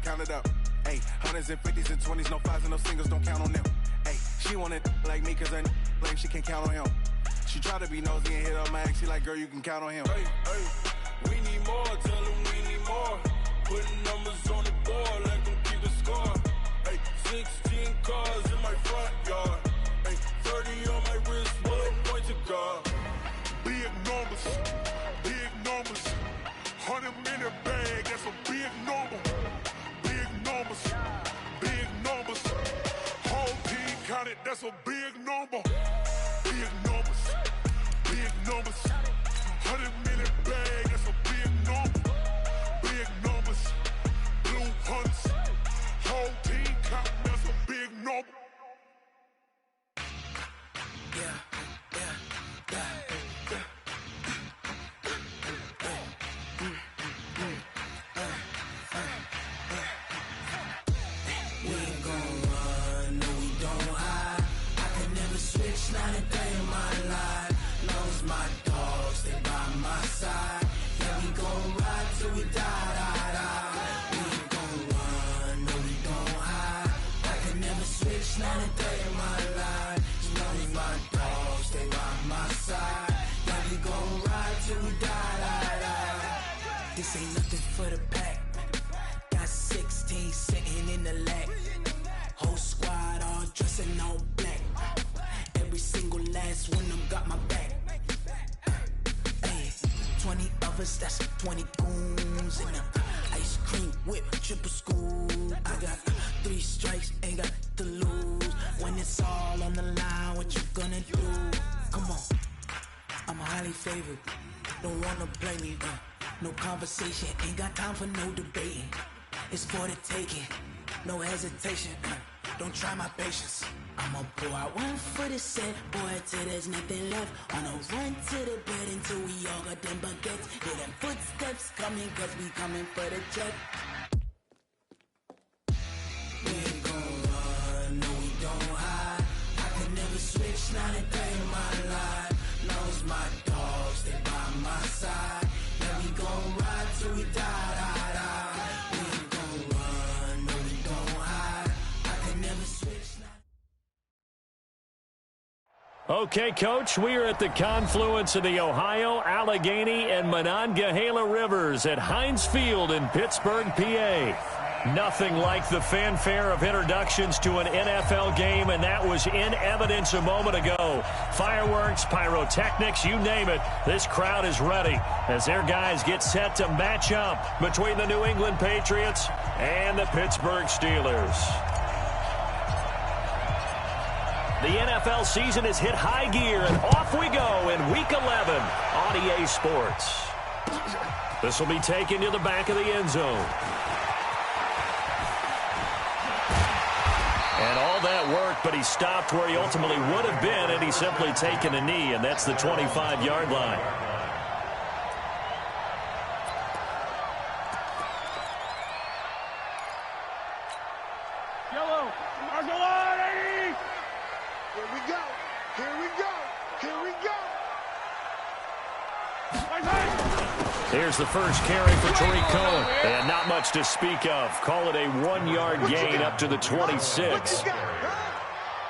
count it up. Hey, hundreds and fifties and 20s, no fives and no singles, don't count on them. Hey, she want it like me cause her lame, she can't count on him. She try to be nosy and hit up my ex, she like, girl, you can count on him. Hey, we need more, tell them we need more. Putting numbers on the board, let them keep the score. Hey, 16 cars in my front yard. Hey, 30 on my wrist, bullet point to God. Big numbers, big numbers. 100-minute bag, that's a big number. Big numbers, big numbers. Whole team counted, that's a big number. Big numbers, big numbers. 100-minute bag, that's a big number. Big numbers, blue hunts. Whole team counting, that's a big number. Not a day in my life. Knows my dogs, they by my side. Yeah, we gon' ride till we die. We ain't gon' run, no, we don't hide. I can never switch, not a day in my life. Knows my dogs, they by my side. Yeah, we gon' ride till we die. This ain't nothing for the pack. Got 16 sitting in the lag. Whole squad all dressing all black. Every single last one of them got my back. Hey, 20 of us, that's 20 goons in the ice cream whip, triple school. I got 3 strikes, ain't got to lose. When it's all on the line, what you gonna do? Come on, I'm highly favored. Don't wanna blame me, no conversation, ain't got time for no debating. It's for the taking, no hesitation. Don't try my patience. I'ma pour out one for the set, boy, till there's nothing left. On a run to the bed until we all got them baguettes. Hear them footsteps coming, cause we coming for the check. We ain't gon' run, no, we don't hide. I can never switch, not a day in my life. Knows my dogs, they by my side. Yeah, we gon' ride till we die. We ain't gon' run, no, we don't hide. I can never switch. Okay, Coach, we are at the confluence of the Ohio, Allegheny, and Monongahela Rivers at Heinz Field in Pittsburgh, PA. Nothing like the fanfare of introductions to an NFL game, and that was in evidence a moment ago. Fireworks, pyrotechnics, you name it. This crowd is ready as their guys get set to match up between the New England Patriots and the Pittsburgh Steelers. The NFL season has hit high gear, and off we go in Week 11 on EA Sports. This will be taken to the back of the end zone. And all that work, but he stopped where he ultimately would have been, and he's simply taken a knee, and that's the 25-yard line. Yellow, mark the line, 80! Here we go, here we go, here we go! Here's the first carry for Tariq Cohen. And not much to speak of. Call it a 1-yard gain up to the 26.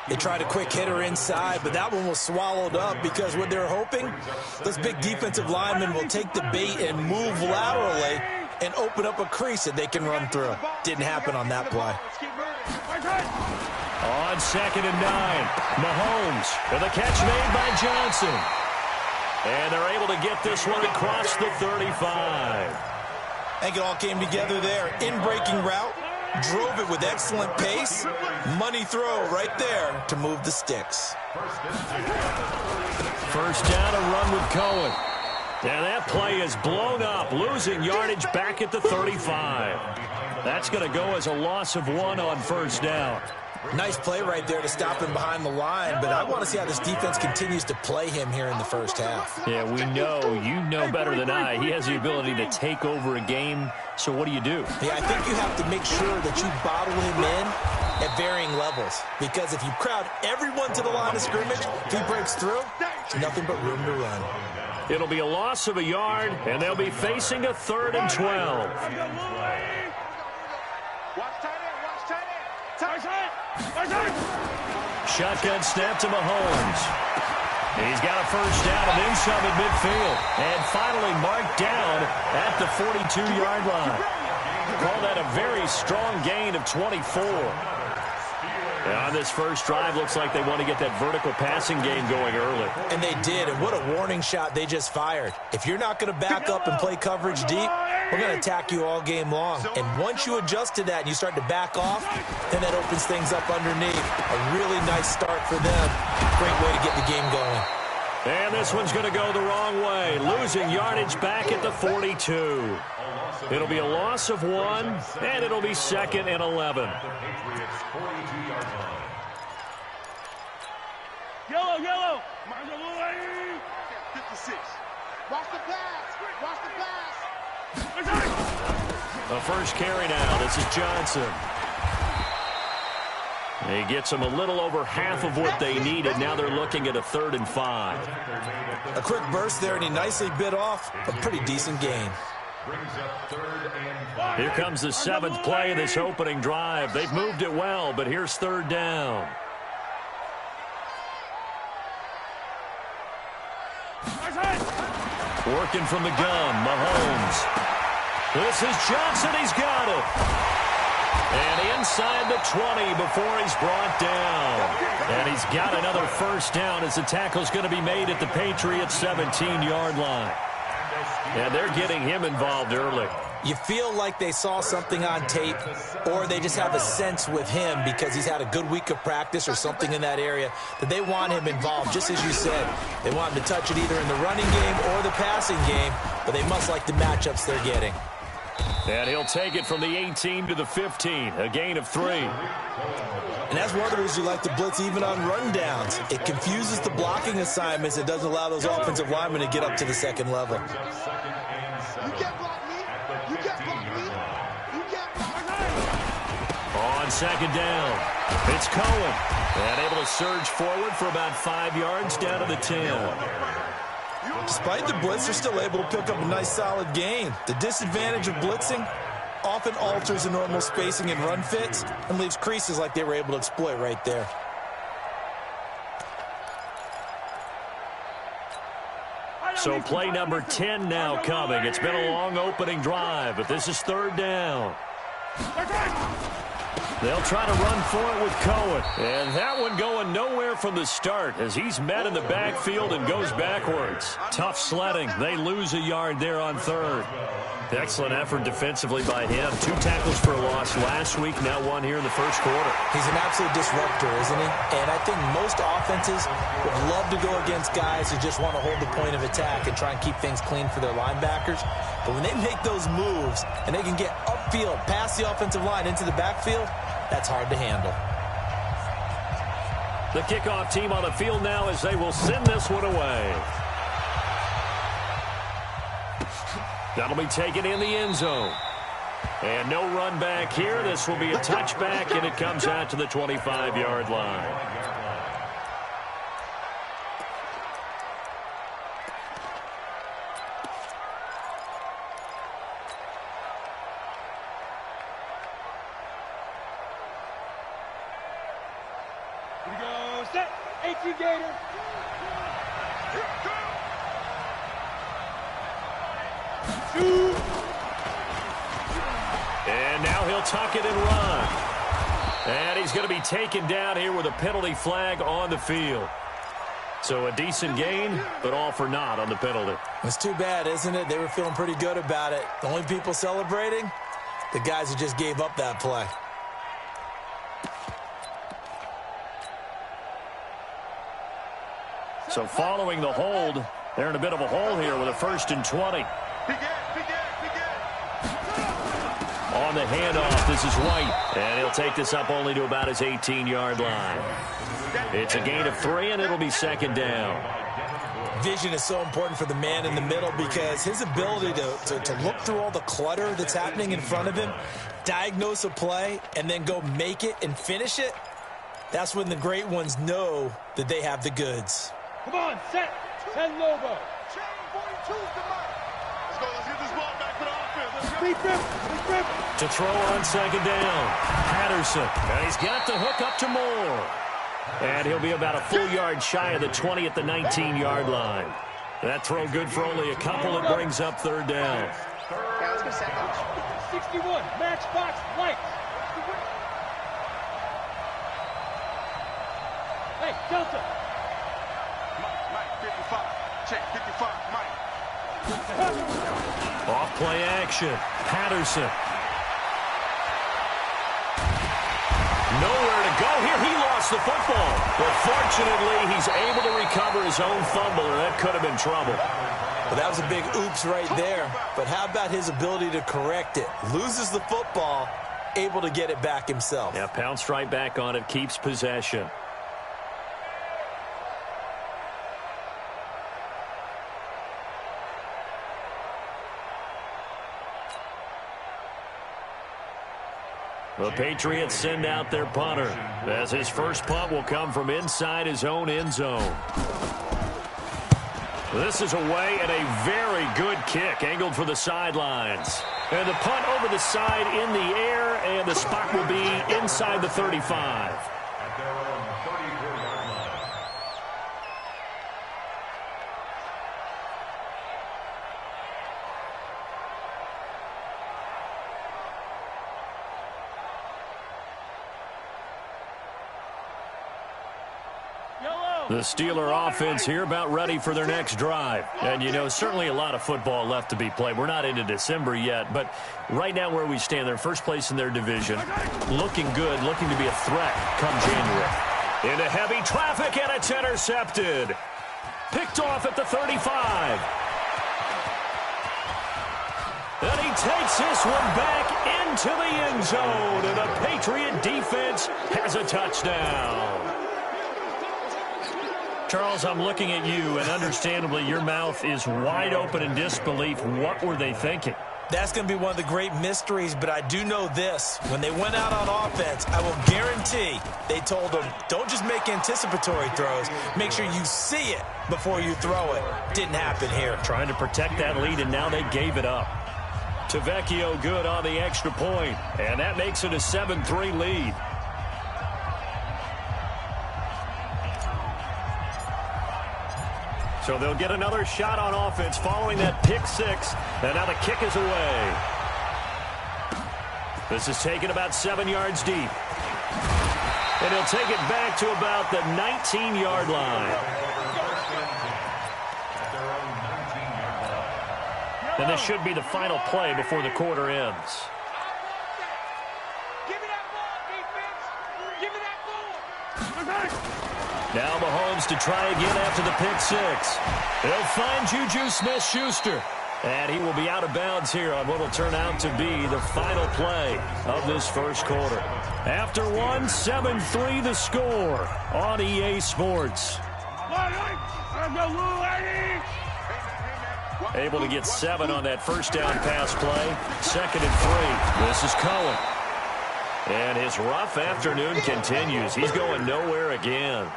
They tried a quick hitter inside, but that one was swallowed up because what they're hoping, those big defensive linemen will take the bait and move laterally and open up a crease that they can run through. Didn't happen on that play. On 2nd and 9, Mahomes with a catch made by Johnson. And they're able to get this one across the 35. I think it all came together there. In-breaking route, drove it with excellent pace. Money throw right there to move the sticks. First down, a run with Cohen. And that play is blown up, losing yardage back at the 35. That's going to go as a loss of 1 on first down. Nice play right there to stop him behind the line, but I want to see how this defense continues to play him here in the first half. Yeah, we know. You know better than I. He has the ability to take over a game, so what do you do? Yeah, I think you have to make sure that you bottle him in at varying levels, because if you crowd everyone to the line of scrimmage, if he breaks through, there's nothing but room to run. It'll be a loss of a yard, and they'll be facing a 3rd and 12. Shotgun snap to Mahomes. He's got a first down and then some at midfield. And finally marked down at the 42-yard line. Call that a very strong gain of 24. And on this first drive, looks like they want to get that vertical passing game going early. And they did, and what a warning shot they just fired. If you're not going to back up and play coverage deep, we're going to attack you all game long. And once you adjust to that and you start to back off, then that opens things up underneath. A really nice start for them. Great way to get the game going. And this one's going to go the wrong way. Losing yardage back at the 42. It'll be a loss of 1, and it'll be 2nd and 11. Yellow. 56. Watch the pass. Watch the pass. The first carry now. This is Johnson. He gets them a little over half of what they needed. Now they're looking at a 3rd and 5. A quick burst there, and he nicely bit off a pretty decent gain. Here comes the 7th play of this opening drive. They've moved it well, but here's 3rd down. Working from the gun, Mahomes. This is Johnson. He's got it. And inside the 20 before he's brought down. And he's got another first down as the tackle's going to be made at the Patriots' 17-yard line. And they're getting him involved early. You feel like they saw something on tape, or they just have a sense with him because he's had a good week of practice or something in that area that they want him involved, just as you said. They want him to touch it either in the running game or the passing game, but they must like the matchups they're getting. And he'll take it from the 18 to the 15, a gain of 3. And that's one of the reasons you like to blitz even on rundowns. It confuses the blocking assignments. It doesn't allow those offensive linemen to get up to the second level. On 2nd down, it's Cohen. And able to surge forward for about 5 yards down to the 10. Despite the blitz, they're still able to pick up a nice solid gain. The disadvantage of blitzing often alters the normal spacing and run fits and leaves creases like they were able to exploit right there. So play number 10 now coming. It's been a long opening drive, but this is 3rd down. They'll try to run for it with Cohen. And that one going nowhere from the start as he's met in the backfield and goes backwards. Tough sledding. They lose a yard there on 3rd. Excellent effort defensively by him. 2 tackles for a loss last week, now 1 here in the first quarter. He's an absolute disruptor, isn't he? And I think most offenses would love to go against guys who just want to hold the point of attack and try and keep things clean for their linebackers. But when they make those moves and they can get upfield, past the offensive line into the backfield, that's hard to handle. The kickoff team on the field now as they will send this one away. That'll be taken in the end zone. And no run back here. This will be a touchback, and it comes out to the 25-yard line. Here we go. Set. 18 Gator. And now he'll tuck it and run. And he's going to be taken down here with a penalty flag on the field. So a decent gain, but all for naught on the penalty. It's too bad, isn't it? They were feeling pretty good about it. The only people celebrating, the guys who just gave up that play. So following the hold, they're in a bit of a hole here with a 1st and 20. On the handoff, this is White. And he'll take this up only to about his 18-yard line. It's a gain of 3, and it'll be 2nd down. Vision is so important for the man in the middle because his ability to look through all the clutter that's happening in front of him, diagnose a play, and then go make it and finish it, that's when the great ones know that they have the goods. Come on, set. 10 Lobo. Chain 42's the mark. Let's go. Let's get this ball back for the offense. Let's go. To throw on second down, Patterson. And he's got the hook up to Moore. And he'll be about a full yard shy of the 20 at the 19-yard line. That throw good for only a couple. It brings up third down. Yeah, let's go second. 61, matchbox, lights. Hey, Delta. Mike, 55. Check, 55, Mike. Off play action. Patterson. Nowhere to go here. He lost the football. But fortunately, he's able to recover his own fumble, or that could have been trouble. Well, that was a big oops right there. But how about his ability to correct it? Loses the football, able to get it back himself. Yeah, pounced right back on it, keeps possession. The Patriots send out their punter, as his first punt will come from inside his own end zone. This is away and a very good kick, angled for the sidelines. And the punt over the side in the air, and the spot will be inside the 35. The Steeler offense here about ready for their next drive. And, you know, certainly a lot of football left to be played. We're not into December yet, but right now where we stand, they're first place in their division. Looking good, looking to be a threat come January. Into heavy traffic, and it's intercepted. Picked off at the 35. And he takes this one back into the end zone, and the Patriot defense has a touchdown. Charles, I'm looking at you, and understandably your mouth is wide open in disbelief. What were they thinking? That's going to be one of the great mysteries, but I do know this. When they went out on offense, I will guarantee they told them, don't just make anticipatory throws. Make sure you see it before you throw it. Didn't happen here. Trying to protect that lead, and now they gave it up. Tavecchio good on the extra point, and that makes it a 7-3 lead. So they'll get another shot on offense following that pick six. And now the kick is away. This is taken about 7 yards deep. And he'll take it back to about the 19-yard line. And this should be the final play before the quarter ends. Give me that ball, defense. Give me that ball. Now Mahomes to try again after the pick six. He'll find Juju Smith-Schuster. And he will be out of bounds here on what will turn out to be the final play of this first quarter. After one, 7-3 the score on EA Sports. Able to get 7 on that first down pass play. 2nd and 3. This is Cohen. And his rough afternoon continues. He's going nowhere again.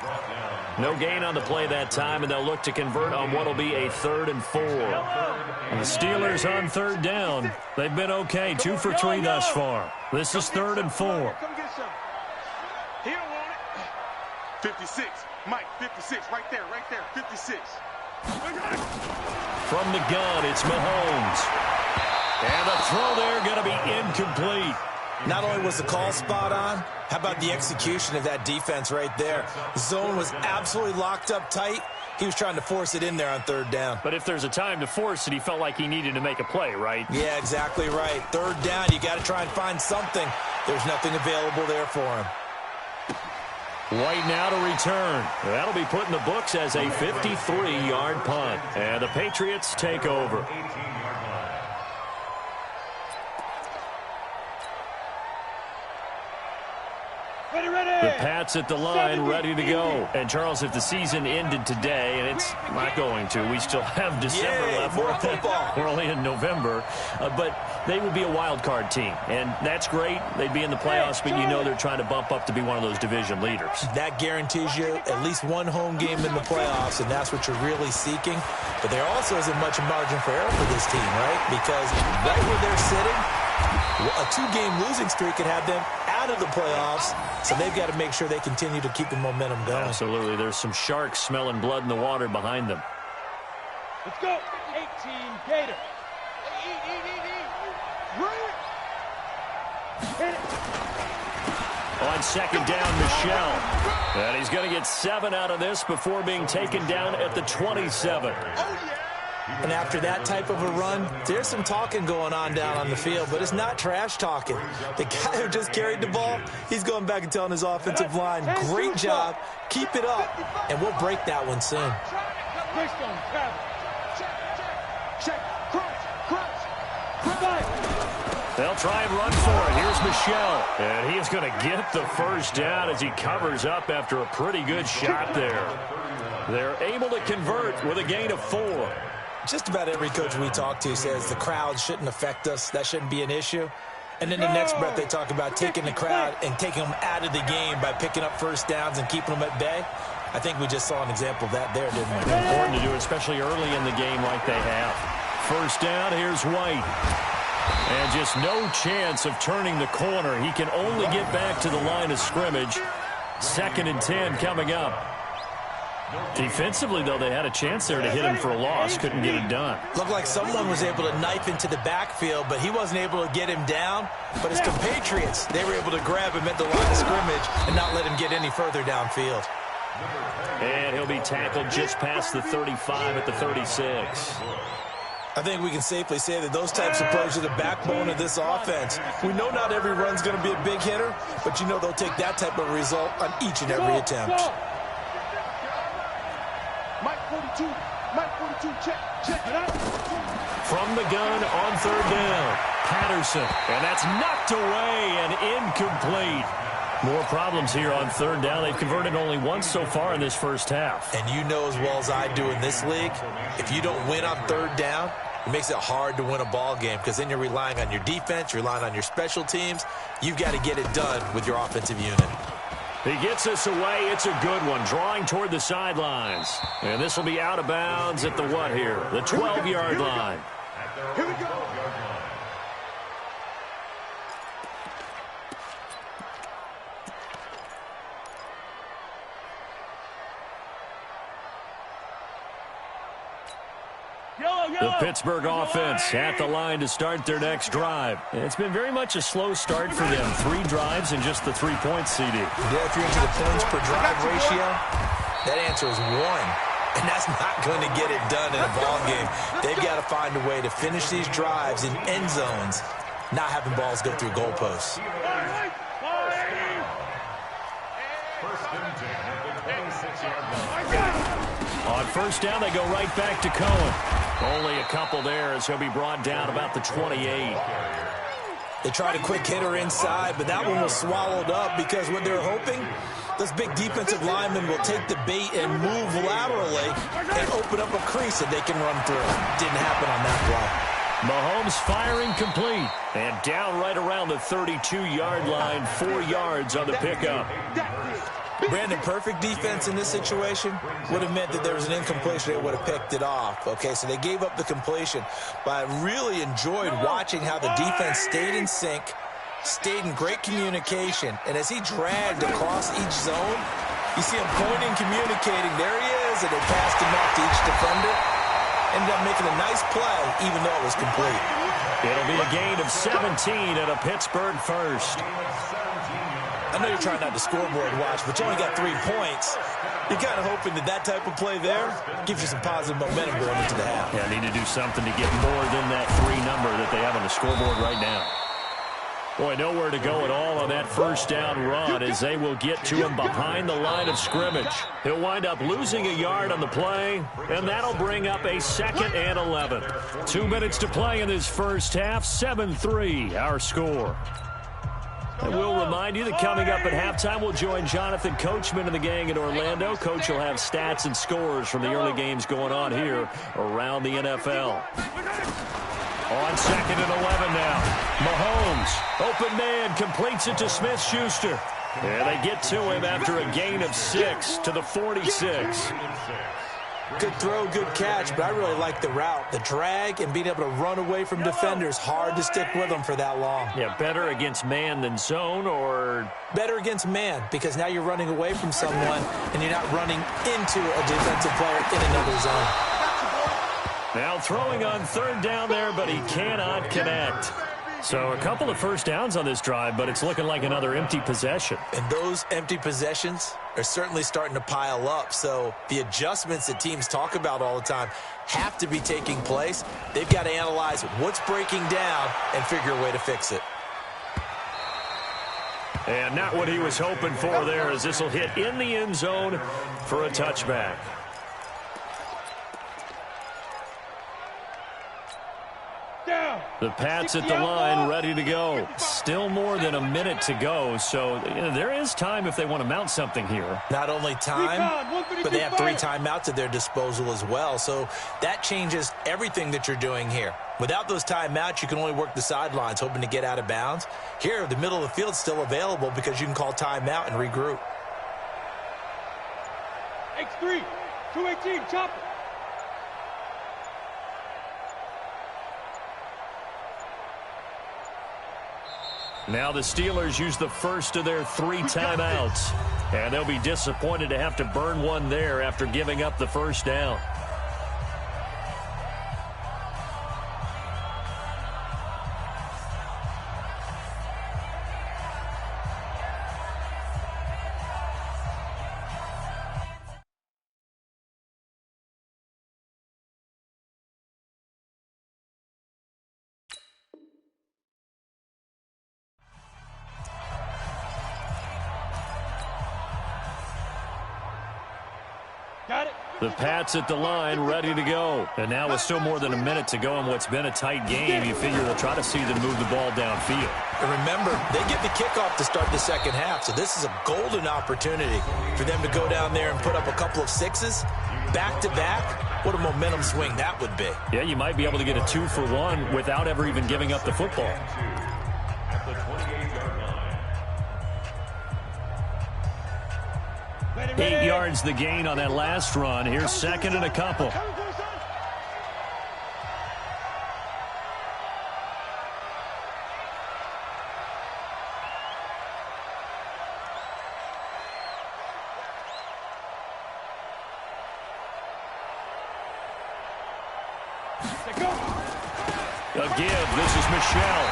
No gain on the play that time, and they'll look to convert on what will be a 3rd and 4. And the Steelers on 3rd down. They've been okay, 2 for 3 thus far. This is 3rd and 4. Come get some. He don't want it. 56. Mike, 56. Right there, 56. From the gun, it's Mahomes. And the throw there going to be incomplete. Not only was the call spot on, how about the execution of that defense right there? The zone was absolutely locked up tight. He was trying to force it in there on 3rd down. But if there's a time to force it, he felt like he needed to make a play, right? Yeah, exactly right. 3rd down, you got to try and find something. There's nothing available there for him. White now to return. That'll be put in the books as a 53-yard punt. And the Patriots take over. The Pats at the line, ready to go. And, Charles, if the season ended today, and it's not going to, we still have December left. More football. We're only in November. But they would be a wild card team. And that's great. They'd be in the playoffs, but you know they're trying to bump up to be one of those division leaders. That guarantees you at least one home game in the playoffs, and that's what you're really seeking. But there also isn't much margin for error for this team, right? Because right where they're sitting, a 2-game losing streak could have them out of the playoffs, so they've got to make sure they continue to keep the momentum going. Absolutely. There's some sharks smelling blood in the water behind them. Let's go. 18 Gator. Hit it. On second down, Michelle. And he's going to get 7 out of this before being taken down at the 27. And after that type of a run, there's some talking going on down on the field, but it's not trash talking. The guy who just carried the ball, he's going back and telling his offensive line, great job, keep it up, and we'll break that one soon. They'll try and run for it. Here's Michelle. And he is going to get the first down as he covers up after a pretty good shot there. They're able to convert with a gain of 4. Just about every coach we talk to says the crowd shouldn't affect us. That shouldn't be an issue. And then the next breath they talk about taking the crowd and taking them out of the game by picking up first downs and keeping them at bay. I think we just saw an example of that there, didn't we? Important to do, especially early in the game like they have. First down, here's White. And just no chance of turning the corner. He can only get back to the line of scrimmage. 2nd and 10 coming up. Defensively, though, they had a chance there to hit him for a loss. Couldn't get it done. Looked like someone was able to knife into the backfield, but he wasn't able to get him down. But his compatriots, they were able to grab him at the line of scrimmage and not let him get any further downfield. And he'll be tackled just past the 35 at the 36. I think we can safely say that those types of plays are the backbone of this offense. We know not every run's going to be a big hitter, but you know they'll take that type of result on each and every attempt. Mike 42, check it out. From the gun on 3rd down, Patterson. And that's knocked away and incomplete. More problems here on 3rd down. They've converted only once so far in this first half. And you know as well as I do in this league, if you don't win on 3rd down, it makes it hard to win a ball game because then you're relying on your defense, you're relying on your special teams. You've got to get it done with your offensive unit. He gets us away. It's a good one. Drawing toward the sidelines. And this will be out of bounds at the what here? The 12-yard line. Here we go. The Pittsburgh offense at the line to start their next drive. It's been very much a slow start for them. 3 drives and just the 3 points, CD. Yeah, if you're into the points per drive ratio, that answer is 1. And that's not going to get it done in a ball game. They've got to find a way to finish these drives in end zones, not having balls go through goalposts. On first down, they go right back to Cohen. Only a couple there as he'll be brought down about the 28. They tried a quick hitter inside, but that one was swallowed up because what they're hoping, those big defensive linemen will take the bait and move laterally and open up a crease that they can run through. Didn't happen on that play. Mahomes firing complete. And down right around the 32-yard line, 4 yards on the pickup. Brandon, perfect defense in this situation would have meant that there was an incompletion. They would have picked it off. Okay, so they gave up the completion. But I really enjoyed watching how the defense stayed in sync, stayed in great communication. And as he dragged across each zone, you see him pointing, communicating. There he is, and they passed him off to each defender. Ended up making a nice play, even though it was complete. It'll be a gain of 17 and a Pittsburgh first. I know you're trying not to scoreboard watch, but you only got 3 points. You're kind of hoping that that type of play there gives you some positive momentum going into the half. Yeah, need to do something to get more than that 3 number that they have on the scoreboard right now. Boy, nowhere to go at all on that first down run as they will get to him behind the line of scrimmage. He'll wind up losing a yard on the play, and that'll bring up a 2nd and 11. 2 minutes to play in this first half, 7-3 our score. And we'll remind you that coming up at halftime, we'll join Jonathan Coachman and the gang in Orlando. Coach will have stats and scores from the early games going on here around the NFL. On 2nd and 11 now. Mahomes, open man, completes it to Smith-Schuster. And they get to him after a gain of 6 to the 46. Good throw, good catch, but I really like the route. The drag and being able to run away from defenders, hard to stick with them for that long. Yeah, better against man than zone, or? Better against man, because now you're running away from someone and you're not running into a defensive player in another zone. Now throwing on 3rd down there, but he cannot connect. So a couple of first downs on this drive, but it's looking like another empty possession. And those empty possessions are certainly starting to pile up. So the adjustments that teams talk about all the time have to be taking place. They've got to analyze what's breaking down and figure a way to fix it. And not what he was hoping for there, as this will hit in the end zone for a touchback. The Pats at the line, ready to go. Still more than a minute to go, so there is time if they want to mount something here. Not only time, but they have 3 timeouts at their disposal as well, so that changes everything that you're doing here. Without those timeouts, you can only work the sidelines, hoping to get out of bounds. Here, the middle of the field is still available because you can call timeout and regroup. X3, 218, chopper. Now the Steelers use the first of their 3 timeouts. And they'll be disappointed to have to burn one there after giving up the first down. The Pats at the line, ready to go. And now with still more than a minute to go in what's been a tight game, you figure they'll try to see them move the ball downfield. And remember, they get the kickoff to start the second half, so this is a golden opportunity for them to go down there and put up a couple of 6s back-to-back. What a momentum swing that would be. Yeah, you might be able to get a 2-for-1 without ever even giving up the football. 8 yards the gain on that last run. Here's 2nd and a couple. A give. This is Michelle.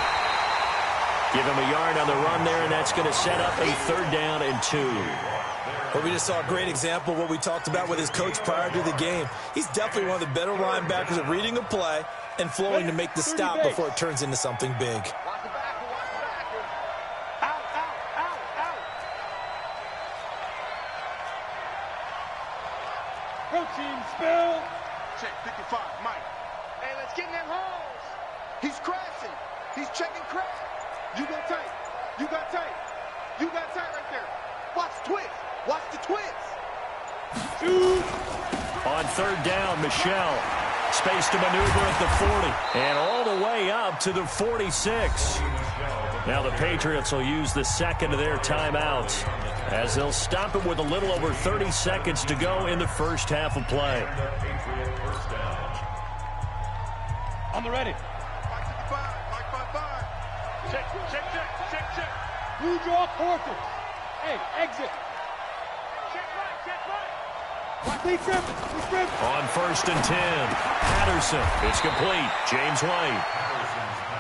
Give him a yard on the run there, and that's going to set up a 3rd down and 2. Well, we just saw a great example of what we talked about with his coach prior to the game. He's definitely one of the better linebackers at reading a play and flowing to make the stop before it turns into something big. Protein spill. Check 55, Mike. Hey, let's get in them holes. He's crashing. He's checking crash. You got tight. You got tight. You got tight right there. Watch the twist. Watch the twist. On 3rd down, Michelle. Space to maneuver at the 40. And all the way up to the 46. Now the Patriots will use the 2nd of their timeouts, as they'll stop it with a little over 30 seconds to go in the first half of play. On the ready. Mike 55. Check. Blue draw quarters. Hey, exit. Lee Griffin. On 1st and 10, Patterson. It's complete. James White.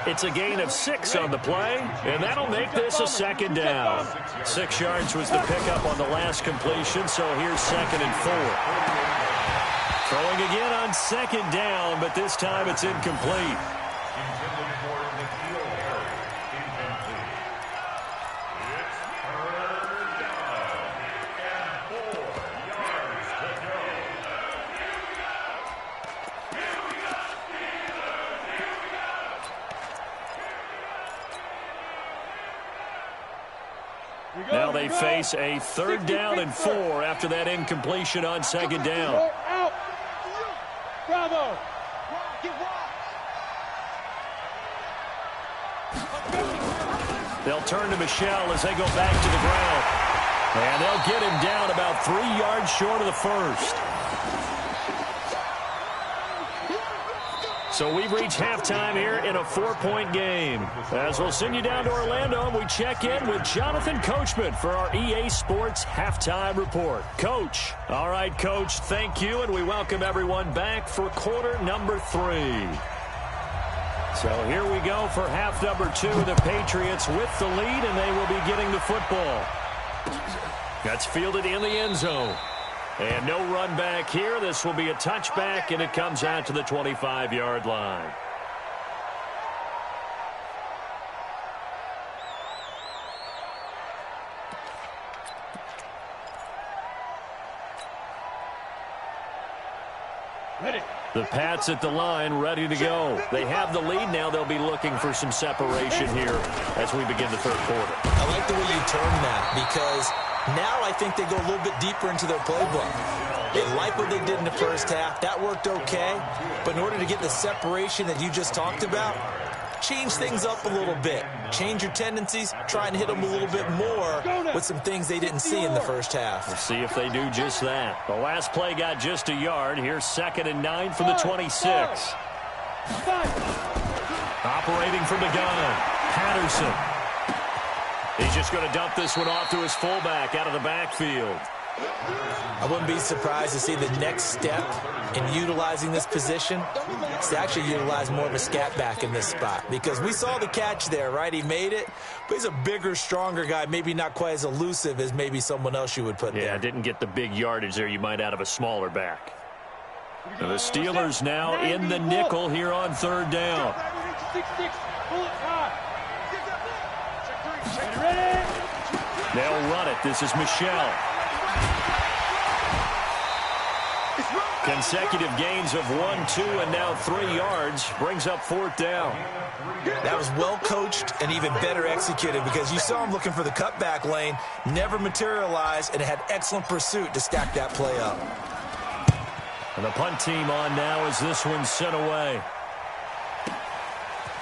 It's a gain of 6 on the play, and that'll make this a 2nd down. 6 yards was the pickup on the last completion, so here's 2nd and 4. Throwing again on 2nd down, but this time it's incomplete. Now they face a 3rd down and 4 after that incompletion on 2nd down. Out. Bravo. They'll turn to Michelle as they go back to the ground. And they'll get him down about 3 yards short of the first. So we've reached halftime here in a 4-point game. As we'll send you down to Orlando, we check in with Jonathan Coachman for our EA Sports Halftime Report. Coach. All right, Coach, thank you, and we welcome everyone back for quarter number 3. So here we go for half number 2. The Patriots with the lead, and they will be getting the football. That's fielded in the end zone. And no run back here. This will be a touchback, and it comes out to the 25-yard line. Ready. The Pats at the line, ready to go. They have the lead now. They'll be looking for some separation here as we begin the third quarter. I like the way you term that, because now I think they go a little bit deeper into their playbook. They like what they did in the first half. That worked okay. But in order to get the separation that you just talked about, change things up a little bit. Change your tendencies. Try and hit them a little bit more with some things they didn't see in the first half. We'll see if they do just that. The last play got just a yard. Here's 2nd and 9 from the 26. Operating from the gun, Patterson. He's just going to dump this one off to his fullback out of the backfield. I wouldn't be surprised to see the next step in utilizing this position is to actually utilize more of a scat back in this spot, because we saw the catch there, right? He made it, but he's a bigger, stronger guy, maybe not quite as elusive as maybe someone else you would put there. Yeah, didn't get the big yardage there you might out of a smaller back. Now the Steelers now in the nickel here on 3rd down. They'll run it. This is Michelle. Consecutive gains of 1, 2, and now 3 yards. Brings up 4th down. That was well coached and even better executed, because you saw him looking for the cutback lane, never materialized, and had excellent pursuit to stack that play up. And the punt team on now as this one's sent away.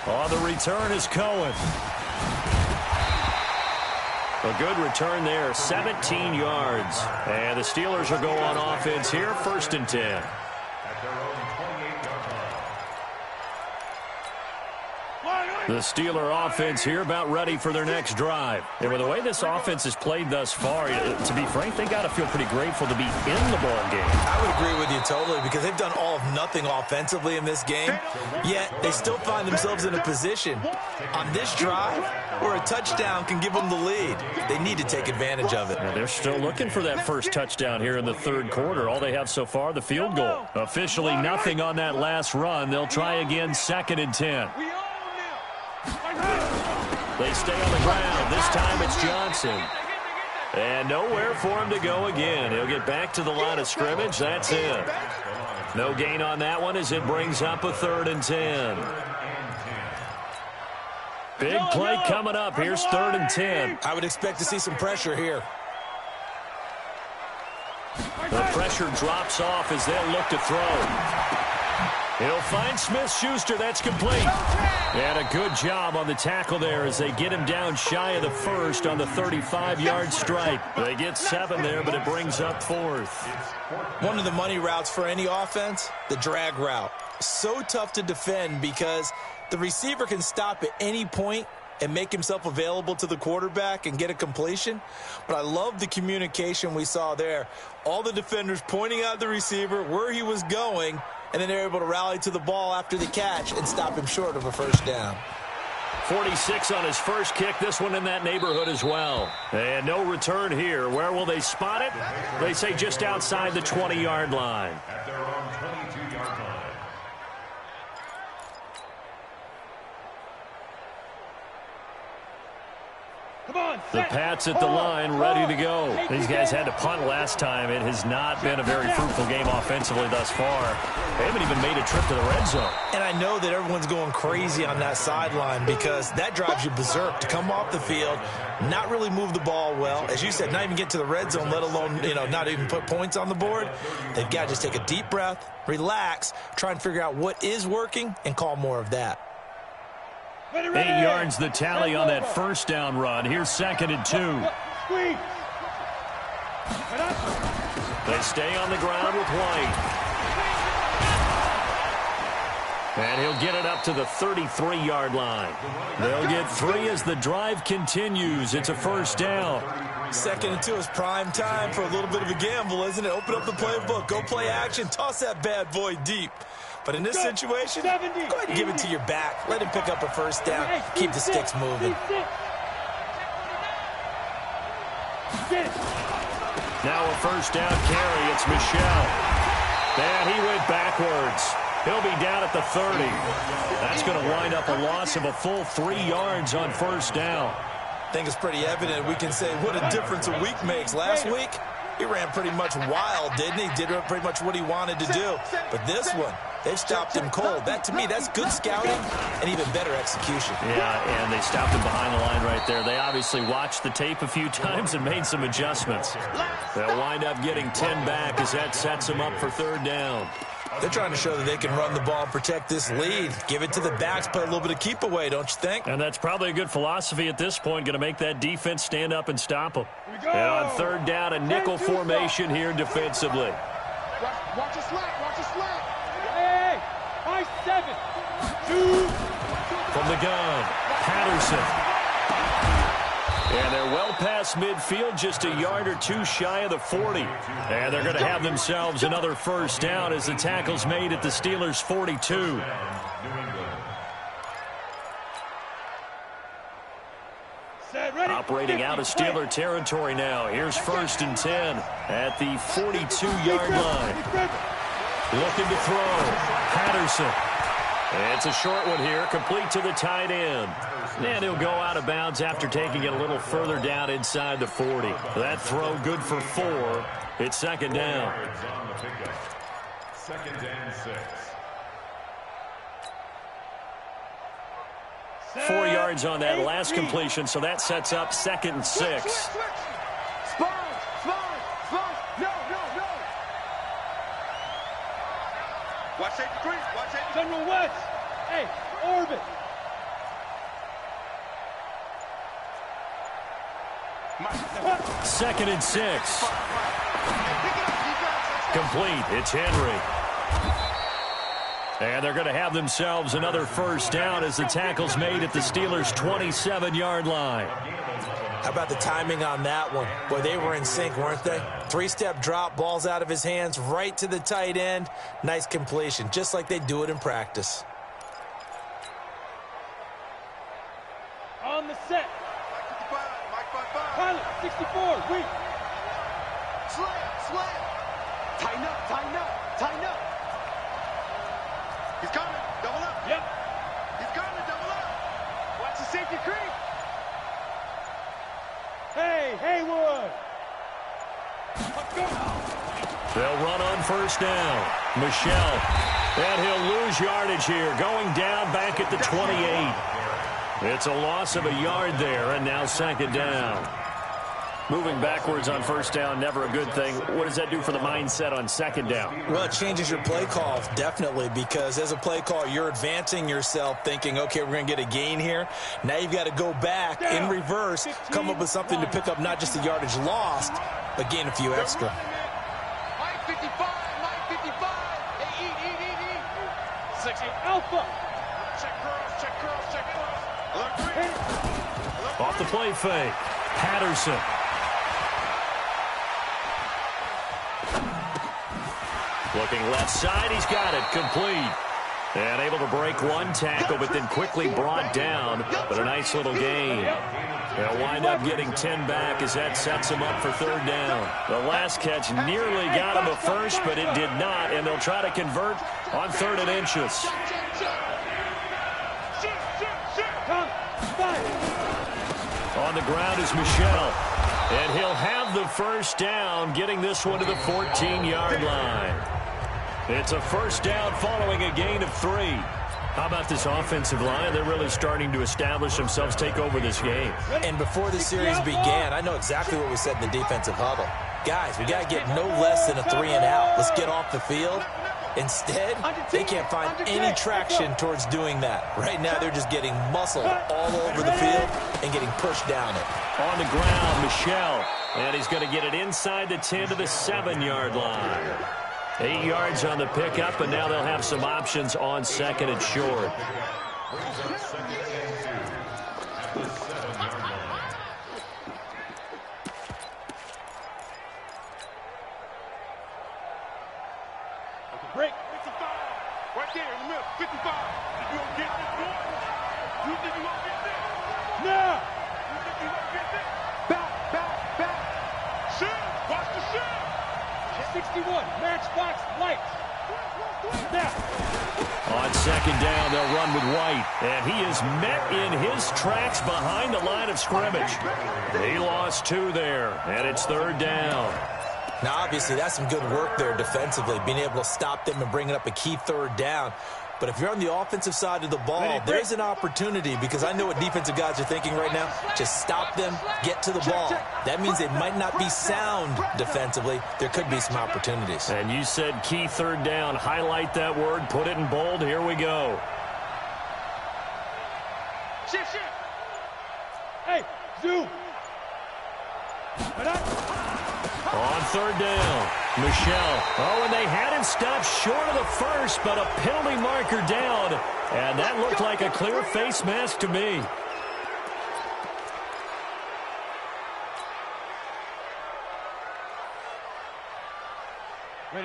On the return is Cohen. A good return there, 17 yards. And the Steelers will go on offense here, 1st and 10. The Steeler offense here about ready for their next drive. And with the way this offense has played thus far, to be frank, they got to feel pretty grateful to be in the ball game. I would agree with you totally, because they've done all of nothing offensively in this game, yet they still find themselves in a position on this drive where a touchdown can give them the lead. They need to take advantage of it. Now they're still looking for that first touchdown here in the 3rd quarter. All they have so far, the field goal. Officially nothing on that last run. They'll try again, 2nd and 10. They stay on the ground. This time it's Johnson. And nowhere for him to go again. He'll get back to the line of scrimmage. That's it. No gain on that one as it brings up a 3rd and 10. Big play coming up. Here's 3rd and 10. I would expect to see some pressure here. The pressure drops off as they'll look to throw. He'll find Smith-Schuster. That's complete. And a good job on the tackle there as they get him down shy of the first on the 35-yard stripe. They get 7 there, but it brings up 4th. One of the money routes for any offense, the drag route. So tough to defend because the receiver can stop at any point and make himself available to the quarterback and get a completion. But I love the communication we saw there. All the defenders pointing out the receiver, where he was going, and then they're able to rally to the ball after the catch and stop him short of a 1st down. 46 on his first kick. This one in that neighborhood as well. And no return here. Where will they spot it? They say just outside the 20-yard line. The Pats at the line, ready to go. These guys had to punt last time. It has not been a very fruitful game offensively thus far. They haven't even made a trip to the red zone. And I know that everyone's going crazy on that sideline because that drives you berserk to come off the field, not really move the ball well. As you said, not even get to the red zone, let alone, not even put points on the board. They've got to just take a deep breath, relax, try and figure out what is working, and call more of that. 8 yards the tally on that first down run. Here's 2nd and 2. They stay on the ground with White. And he'll get it up to the 33-yard line. They'll get 3 as the drive continues. It's a first down. 2nd and 2 is prime time for a little bit of a gamble, isn't it? Open up the playbook, go play action, toss that bad boy deep. But in this situation, go ahead and give it to your back. Let him pick up a first down. Keep the sticks moving. Now a first down carry. It's Michel. And he went backwards. He'll be down at the 30. That's going to wind up a loss of a full 3 yards on first down. I think it's pretty evident. We can say what a difference a week makes. Last week, he ran pretty much wild, didn't he? Did pretty much what he wanted to do. But this one, they've stopped him cold. That, to me, that's good scouting and even better execution. Yeah, and they stopped him behind the line right there. They obviously watched the tape a few times and made some adjustments. They'll wind up getting 10 back as that sets them up for 3rd down. They're trying to show that they can run the ball and protect this lead. Give it to the backs, play a little bit of keep away, don't you think? And that's probably a good philosophy at this point, going to make that defense stand up and stop them. And on 3rd down, a nickel formation here defensively. Watch a slant, watch a slant. Hey, 5-7. 2. From the gun, Patterson. And they're well past midfield, just a yard or 2 shy of the 40. And they're going to have themselves another first down as the tackle's made at the Steelers' 42. Operating out of Steeler territory now. Here's 1st and 10 at the 42-yard line. Looking to throw. Patterson. It's a short one here, complete to the tight end. And he'll go out of bounds after taking it a little further down inside the 40. That throw good for 4. It's 2nd down. 2nd and 6. 4 yards on that last completion, so that sets up 2nd and 6. Spine. No. Watch safety creep. Watch safety. General West. Hey, orbit. Second and 6. Complete. It's Henry. And they're going to have themselves another first down as the tackle's made at the Steelers' 27-yard line. How about the timing on that one? Boy, they were in sync, weren't they? 3-step drop, balls out of his hands, right to the tight end. Nice completion, just like they do it in practice. On the set. Pilot, 64, weak. Slam. Tighten up. He's coming, double up. Yep. He's coming, double up. Watch the safety creep. Hey, Haywood. Let's go. They'll run on first down. Michel. And he'll lose yardage here, going down back at the 28. It's a loss of a yard there, and now 2nd down. Moving backwards on first down, never a good thing. What does that do for the mindset on 2nd down? Well, it changes your play call, definitely, because as a play call, you're advancing yourself thinking, okay, we're going to get a gain here. Now you've got to go back in reverse, come up with something to pick up not just the yardage lost, but gain a few extra. Mike 55. Hey, eat. 6 Alpha. Check curls. Off the play fake. Patterson. Looking left side, he's got it, complete. And able to break one tackle, but then quickly brought down. But a nice little gain. They'll wind up getting 10 back as that sets him up for 3rd down. The last catch nearly got him a first, but it did not. And they'll try to convert on 3rd and inches. On the ground is Michel. And he'll have the first down, getting this one to the 14-yard line. It's a first down following a gain of 3. How about this offensive line? They're really starting to establish themselves, take over this game. And before the series began, I know exactly what we said in the defensive huddle. Guys, we got to get no less than a 3 and out. Let's get off the field Instead, they can't find any traction towards doing that. Right now, they're just getting muscled all over the field and getting pushed down it. On the ground, Michel. And he's going to get it inside the 10 to the 7-yard line. 8 yards on the pickup, and now they'll have some options on second and short. Break. 55. Right there in the middle. 55. You gonna get this one? You think you gonna get this? Now. You think you gonna get this? Back. Shield. Watch the shield. 61. Matchbox lights. Now. On second down, they'll run with White. And he is met in his tracks behind the line of scrimmage. He lost 2 there, and it's third down. Now, obviously, that's some good work there defensively, being able to stop them and bringing up a key third down. But if you're on the offensive side of the ball, there's an opportunity, because I know what defensive guys are thinking right now. Just stop them, get to the ball. That means they might not be sound defensively. There could be some opportunities. And you said key third down. Highlight that word. Put it in bold. Here we go. Shift. Hey, zoom. On third down, Michel. Oh, and they had him stopped short of the first, but a penalty marker down. And that looked like a clear face mask to me.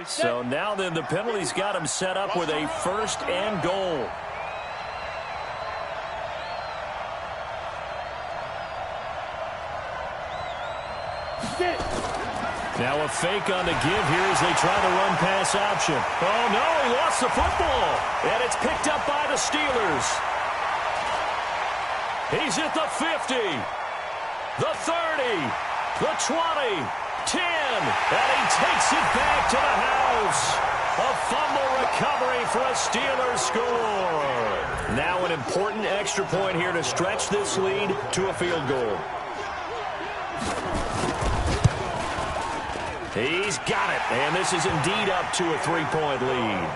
So now then the penalty's got him set up with a first and goal. Now a fake on the give here as they try to run pass option. Oh, no, he lost the football. And it's picked up by the Steelers. He's at the 50, the 30, the 20, 10, and he takes it back to the house. A fumble recovery for a Steelers score. Now an important extra point here to stretch this lead to a field goal. He's got it, and this is indeed up to a 3-point lead.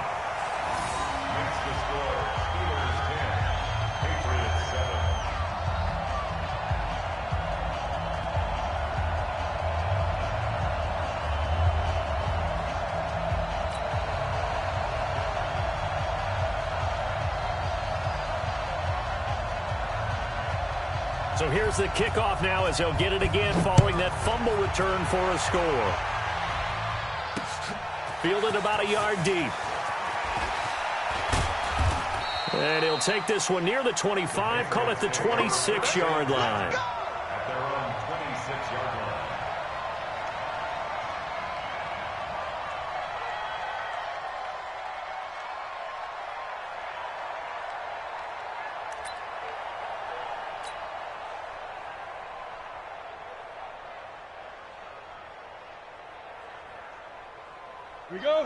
So here's the kickoff now as they'll get it again following that fumble return for a score. Fielded about a yard deep. And he'll take this one near the 25, call it the 26-yard line. At their own 26-yard line.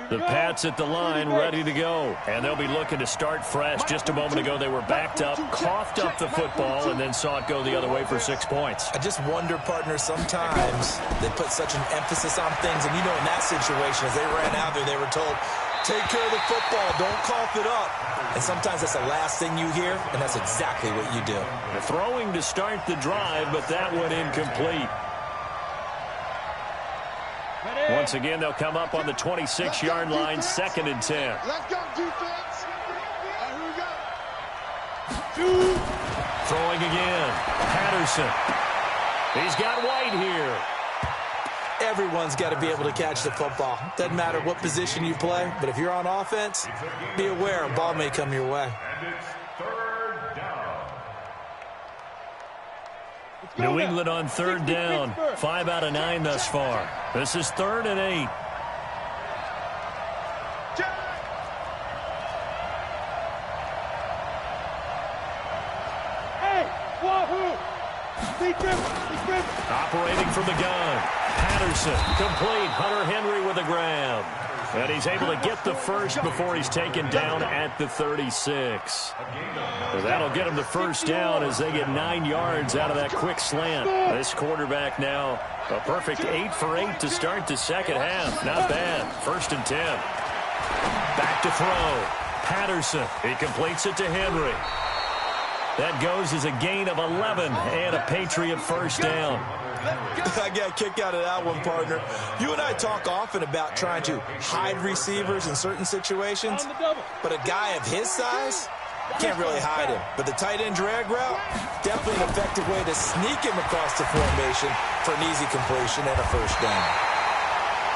The Pats at the line, ready to go. And they'll be looking to start fresh. Just a moment ago, they were backed up, coughed up the football, and then saw it go the other way for 6 points. I just wonder, partner, sometimes they put such an emphasis on things. And, you know, in that situation, as they ran out there, they were told, take care of the football, don't cough it up. And sometimes that's the last thing you hear, and that's exactly what you do. The throwing to start the drive, but that one incomplete. Once again, they'll come up on the 26-yard line, 2nd and 10. Let's go, defense. Here we go. Throwing again. Patterson. He's got White here. Everyone's got to be able to catch the football. Doesn't matter what position you play, but if you're on offense, be aware a ball may come your way. And it's third down. New England on third down. 5 out of 9 thus far. This is 3rd and 8. Hey, wahoo! Operating from the gun. Patterson, complete. Hunter Henry with a grab. And he's able to get the first before he's taken down at the 36. So that'll get him the first down as they get 9 yards out of that quick slant. This quarterback now a perfect 8 for 8 to start the second half. Not bad. 1st and 10. Back to throw. Patterson. He completes it to Henry. That goes as a gain of 11 and a Patriot first down. I got a kick out of that one, partner. You and I talk often about trying to hide receivers in certain situations, but a guy of his size can't really hide him. But the tight end drag route, definitely an effective way to sneak him across the formation for an easy completion and a first down.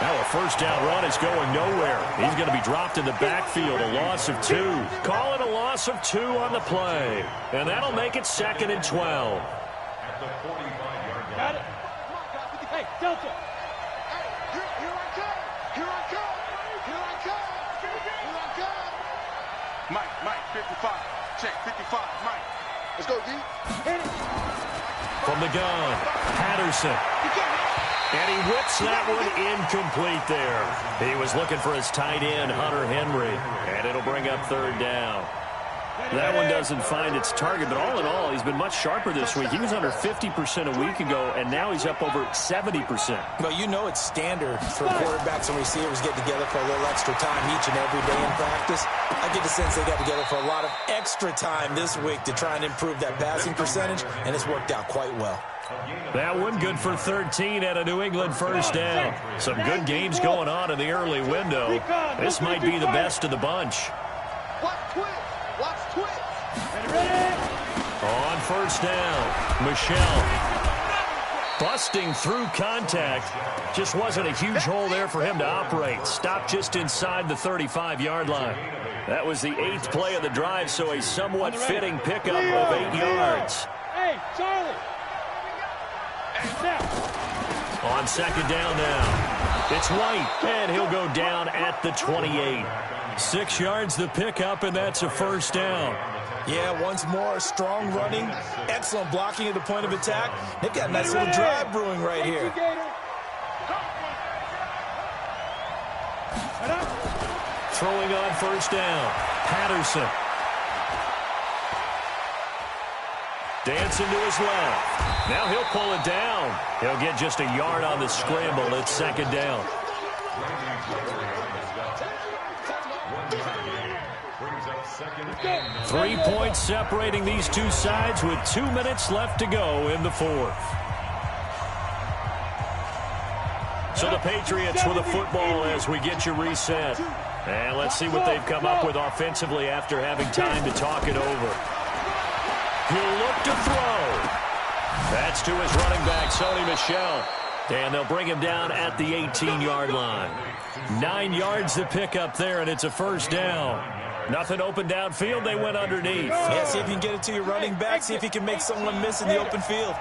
Now a first down run is going nowhere. He's going to be dropped in the backfield, a loss of 2. Call it a loss of 2 on the play. And that'll make it 2nd and 12. At the 45-yard line. Got it. Hey, Delta. Hey, here I come. Here I come. Here I come. Here I come. Mike, 55. Check, 55, Mike. Let's go, D. Hit it. From the gun, Patterson. And he whips that one incomplete there. He was looking for his tight end, Hunter Henry, and it'll bring up 3rd down. That one doesn't find its target, but all in all, he's been much sharper this week. He was under 50% a week ago, and now he's up over 70%. Well, you know it's standard for quarterbacks and receivers get together for a little extra time each and every day in practice. I get the sense they got together for a lot of extra time this week to try and improve that passing percentage, and it's worked out quite well. That one good for 13 at a New England first down. Some good games going on in the early window. This might be the best of the bunch. Watch twist. Watch twist. On first down, Michelle busting through contact. Just wasn't a huge hole there for him to operate. Stopped just inside the 35-yard line. That was the 8th play of the drive, so a somewhat fitting pickup of 8 yards. Hey, Charlie. On second down now, it's White, and he'll go down at the 28. 6 yards the pickup, and that's a first down. Yeah, once more, strong running, excellent blocking at the point of attack. They've got a nice little drive brewing right here. Throwing on first down, Patterson. Dancing to his left. Now he'll pull it down. He'll get just a yard on the scramble. It's second down. 3 points separating these two sides with 2 minutes left to go in the 4th. So the Patriots with a football as we get you reset. And let's see what they've come up with offensively after having time to talk it over. He'll look to throw. That's to his running back, Sony Michel. And they'll bring him down at the 18-yard line. 9 yards to pick up there, and it's a first down. Nothing open downfield. They went underneath. Yeah, see if you can get it to your running back. See if you can make someone miss in the open field.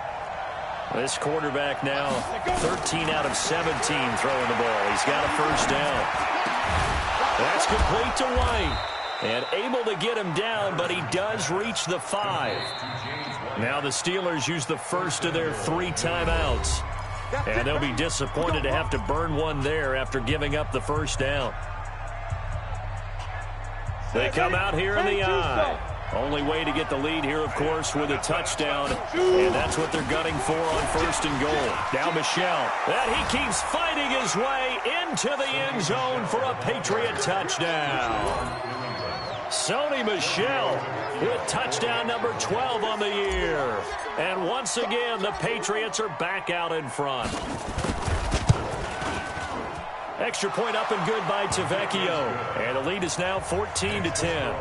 This quarterback now 13 out of 17 throwing the ball. He's got a first down. That's complete to White. And able to get him down, but he does reach the 5. Now the Steelers use the first of their 3 timeouts. And they'll be disappointed to have to burn one there after giving up the first down. They come out here in the eye. Only way to get the lead here, of course, with a touchdown. And that's what they're gunning for on first and goal. Now Michel. And he keeps fighting his way into the end zone for a Patriot touchdown. Sony Michel with touchdown number 12 on the year. And once again, the Patriots are back out in front. Extra point up and good by Tavecchio. And the lead is now 14-10.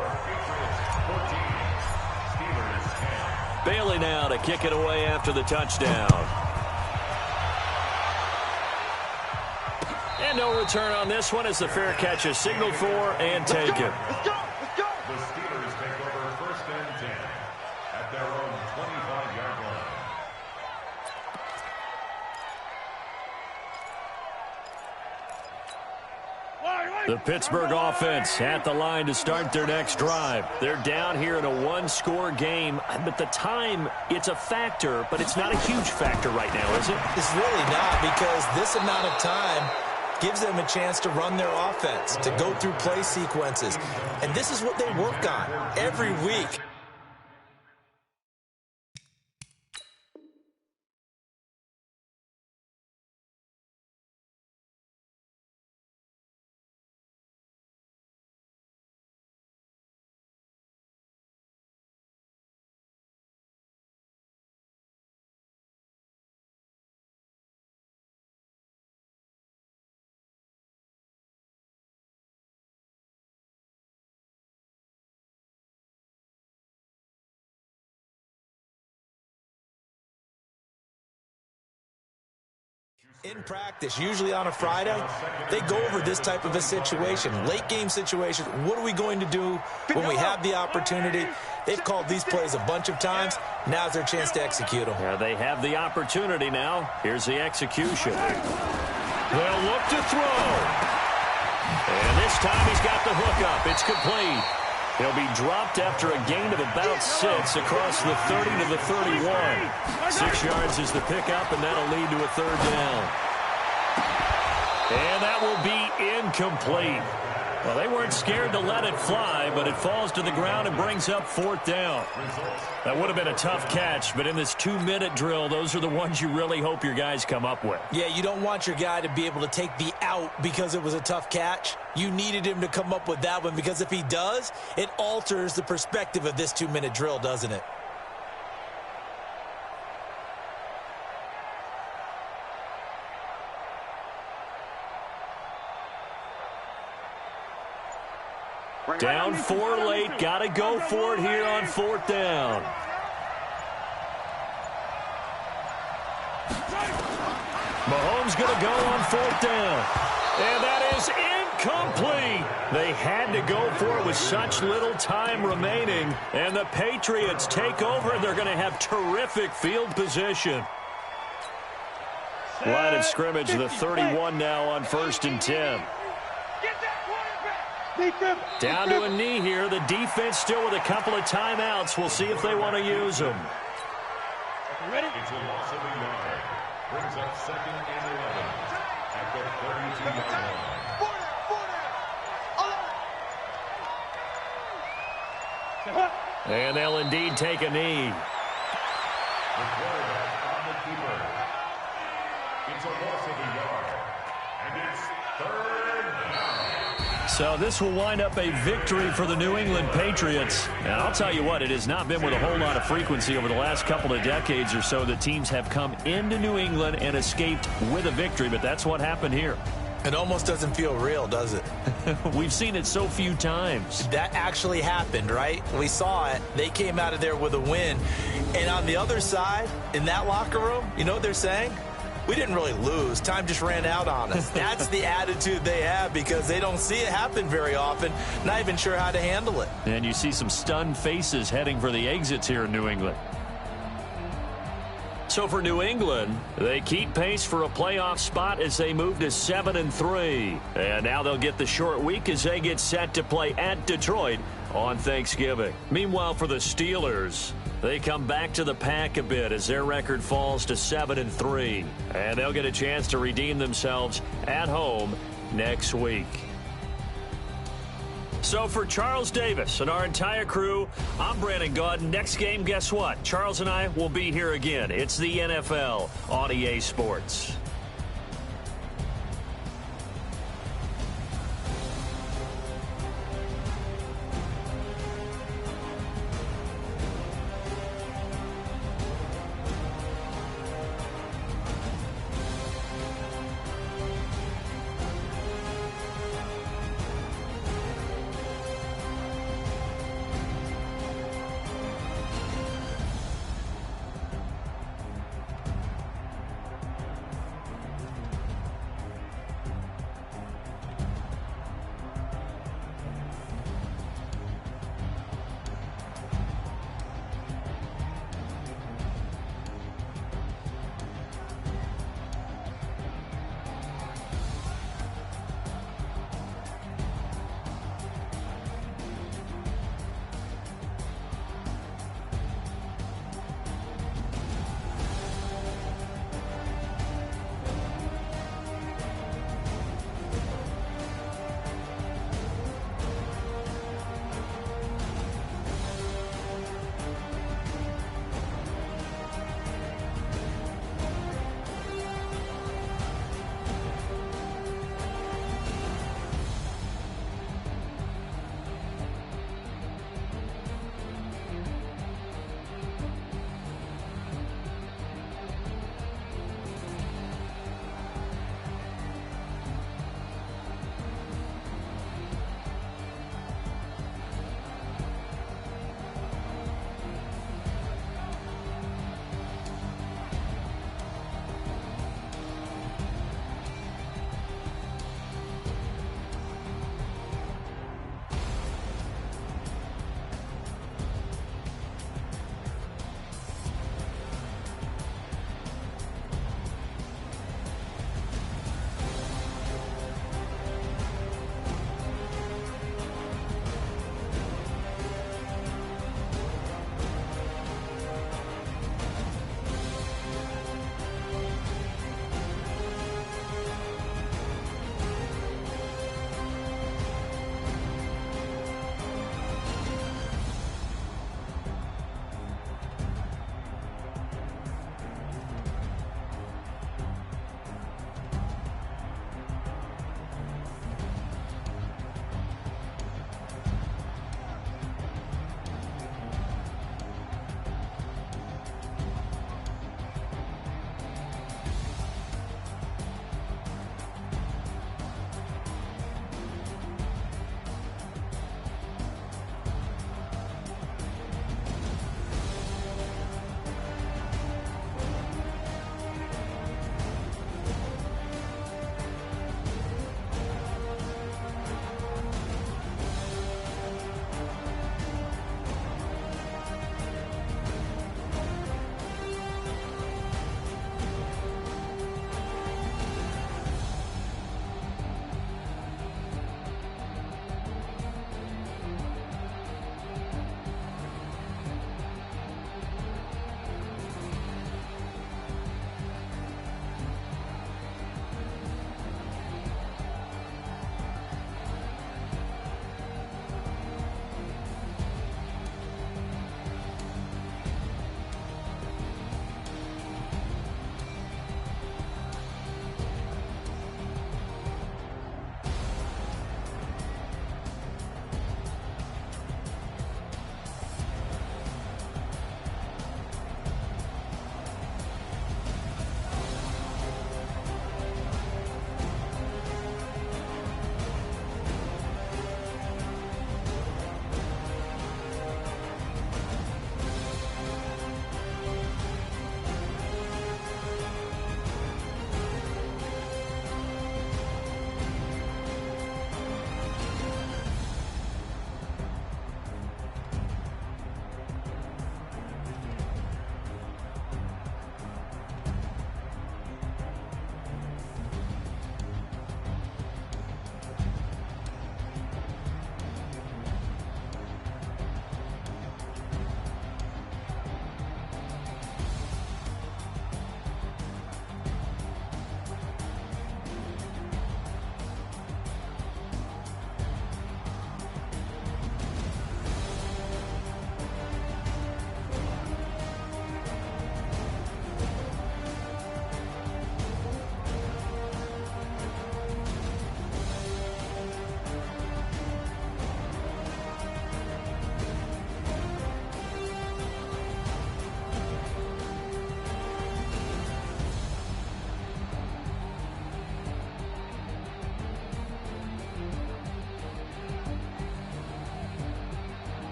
Bailey now to kick it away after the touchdown. And no return on this one as the fair catch is signaled for and taken. Let's go. The Steelers take over first and 10 at their own 25-yard line. The Pittsburgh offense at the line to start their next drive. They're down here in a one-score game, but the time, it's a factor, but it's not a huge factor right now, is it? It's really not, because this amount of time gives them a chance to run their offense, to go through play sequences. And this is what they work on every week. In practice, usually on a Friday, they go over this type of a situation, late game situation. What are we going to do when we have the opportunity? They've called these plays a bunch of times. Now's their chance to execute them. Yeah, they have the opportunity now. Here's the execution. They'll look to throw. And this time he's got the hook up. It's complete. He'll be dropped after a gain of about 6 across the 30 to the 31. 6 yards is the pickup, and that'll lead to a third down. And that will be incomplete. Well, they weren't scared to let it fly, but it falls to the ground and brings up fourth down. That would have been a tough catch, but in this 2-minute drill, those are the ones you really hope your guys come up with. Yeah, you don't want your guy to be able to take the out because it was a tough catch. You needed him to come up with that one, because if he does, it alters the perspective of this 2-minute drill, doesn't it? Down 4 late, got to go for it here on fourth down. Mahomes going to go on fourth down. And that is incomplete. They had to go for it with such little time remaining. And the Patriots take over, and they're going to have terrific field position. Line of scrimmage, the 31 now on 1st and 10. Down to a knee here. The defense still with a couple of timeouts. We'll see if they want to use them. Ready? It's a loss of a yard. Brings up 2nd and 11 at the 32-yard line. And they'll indeed take a knee. The quarterback on the keeper. It's a loss of a yard. And it's 3rd down. So this will wind up a victory for the New England Patriots. And I'll tell you what, it has not been with a whole lot of frequency over the last couple of decades or so that teams have come into New England and escaped with a victory, but that's what happened here. It almost doesn't feel real, does it? We've seen it so few times. That actually happened, right? We saw it. They came out of there with a win. And on the other side, in that locker room, you know what they're saying? We didn't really lose. Time just ran out on us. That's the attitude they have, because they don't see it happen very often. Not even sure how to handle it. And you see some stunned faces heading for the exits here in New England. So for New England, they keep pace for a playoff spot as they move to 7-3. And now they'll get the short week as they get set to play at Detroit on Thanksgiving. Meanwhile, for the Steelers, they come back to the pack a bit as their record falls to 7-3. And they'll get a chance to redeem themselves at home next week. So for Charles Davis and our entire crew, I'm Brandon Gaudin. Next game, guess what? Charles and I will be here again. It's the NFL on EA Sports.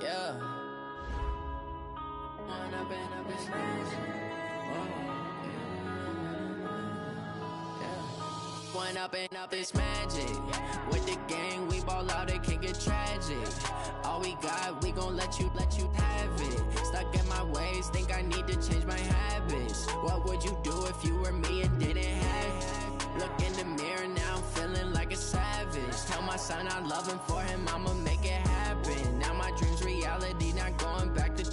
Yeah. Point up and up is magic. Point up and up is magic. With the gang, we ball out, it can get tragic. All we got, we gon' let you have it. Stuck in my ways, think I need to change my habits. What would you do if you were me and didn't have it? Look in the mirror, now I'm feeling like a savage. Tell my son I love him, for him I'ma make it happen. Now my dream's reality, not going back to.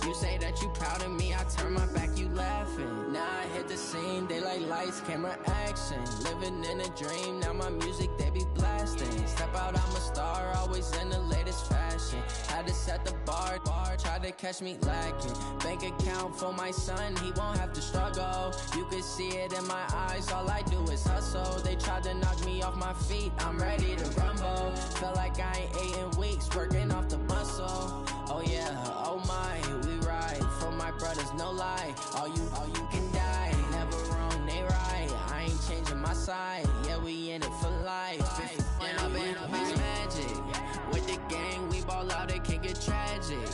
You say that you proud of me, I turn my back, you laughing. Now I hit the scene, they like lights, camera, action. Living in a dream, now my music, they be blasting. Step out, I'm a star, always in the latest fashion. Had to set the bar, try to catch me lacking. Bank account for my son, he won't have to struggle. You can see it in my eyes, all I do is hustle. They tried to knock me off my feet, I'm ready to rumble. Felt like I ain't ate in weeks, working off the muscle. Oh yeah, oh my, we ride for my brothers, no lie. All you can die, never wrong, they right. I ain't changing my side, yeah, we in it for life. And up is magic. With the gang, we ball out, it can get tragic.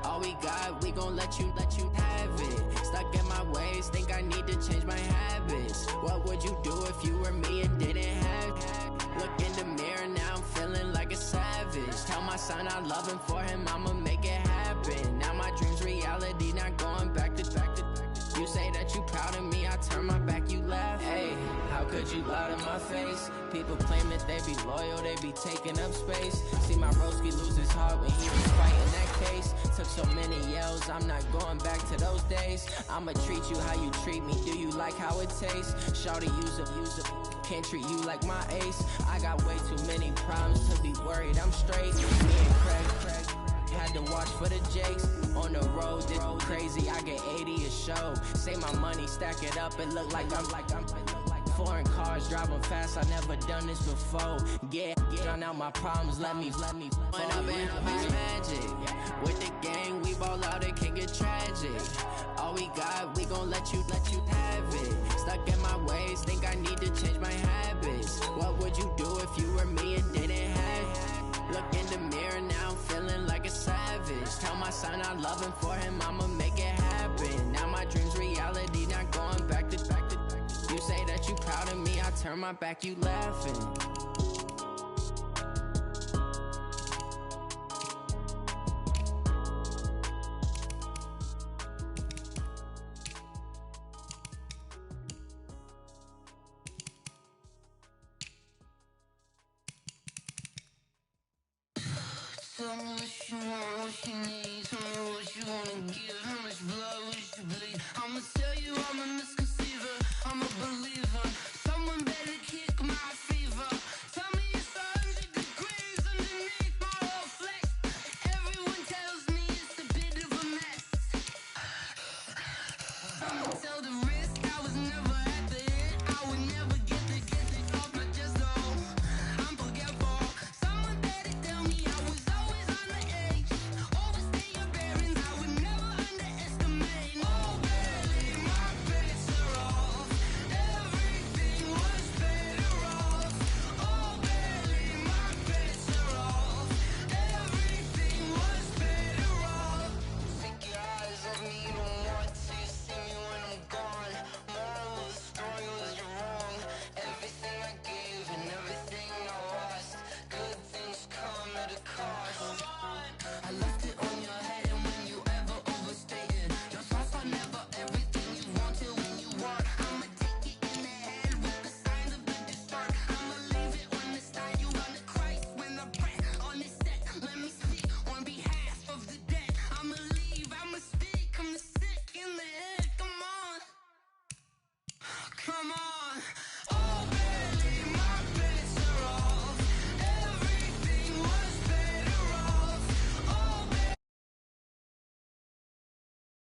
All we got, we gon' let you have it. Stuck in my ways, think I need to change my habits. What would you do if you were me and didn't have it? Look in the mirror, now I'm feeling like a savage. Tell my son I love him, for him I'ma make it happen. Now my dream's reality, not going back to. You say that you proud of me, I turn my back, you laugh. Hey, how could you lie to my face? People claim that they be loyal, they be taking up space. See my broski lose his heart when he was fighting that case. Took so many yells, I'm not going back to those days. I'ma treat you how you treat me, do you like how it tastes? Shawty, use up, can't treat you like my ace. I got way too many problems to be worried, I'm straight. Me and Craig had to watch for the Jakes. On the road, did crazy, I get 80 a show. Say my money, stack it up, it look like I'm foreign cars, driving fast, I never done this before. Get drown out my problems, let me point up and up is magic. With the gang, we ball out, it can get tragic. All we got, we gon' let you have it. Stuck in my ways, think I need to change my habits. What would you do if you were me and didn't have it? Look in the mirror, now I'm feeling like a savage. Tell my son I love him, for him I'ma make it happen. Now my dream's reality, not going back to. You say that you proud of me, I turn my back, you laughing. Tell me what you want, what you need, tell me what you wanna give me.